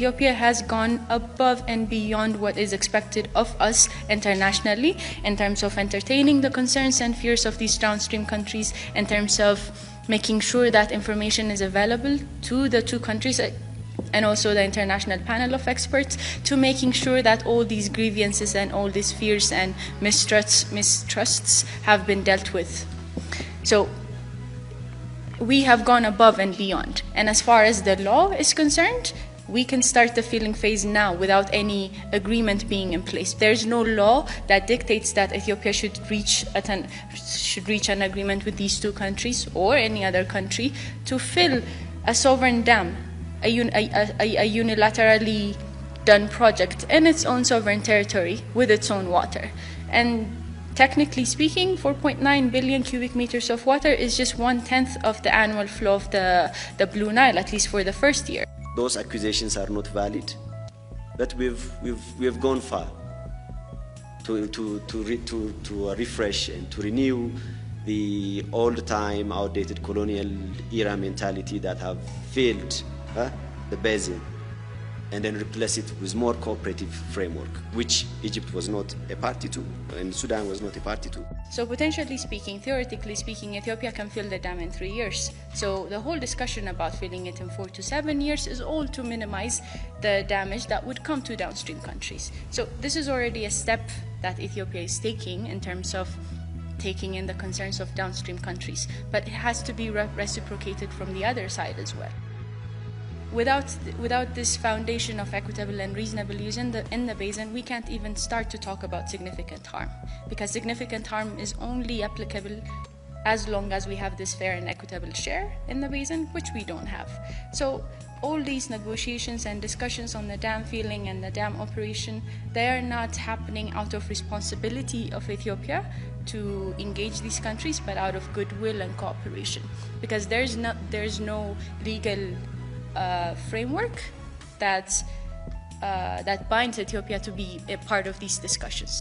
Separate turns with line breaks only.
Ethiopia has gone above and beyond what is expected of us internationally in terms of entertaining the concerns and fears of these downstream countries, in terms of making sure that information is available to the two countries and also the international panel of experts, to making sure that all these grievances and all these fears and mistrusts have been dealt with. So we have gone above and beyond. And as far as the law is concerned, we can start the filling phase now without any agreement being in place. There's no law that dictates that Ethiopia should reach an agreement with these two countries or any other country to fill a sovereign dam, a unilaterally done project in its own sovereign territory with its own water. And technically speaking, 4.9 billion cubic meters of water is just 1/10 of the annual flow of the Blue Nile, at least for the first year.
Those accusations are not valid, but we've gone far to refresh and to renew the old-time, outdated colonial era mentality that have failed the basin, and then replace it with more cooperative framework, which Egypt was not a party to, and Sudan was not a party to.
So potentially speaking, theoretically speaking, Ethiopia can fill the dam in 3 years. So the whole discussion about filling it in 4 to 7 years is all to minimize the damage that would come to downstream countries. So this is already a step that Ethiopia is taking in terms of taking in the concerns of downstream countries, but it has to be reciprocated from the other side as well. Without this foundation of equitable and reasonable use in the basin, we can't even start to talk about significant harm, because significant harm is only applicable as long as we have this fair and equitable share in the basin, which we don't have. So all these negotiations and discussions on the dam filling and the dam operation, they are not happening out of responsibility of Ethiopia to engage these countries, but out of goodwill and cooperation, because there's no legal framework that binds Ethiopia to be a part of these discussions.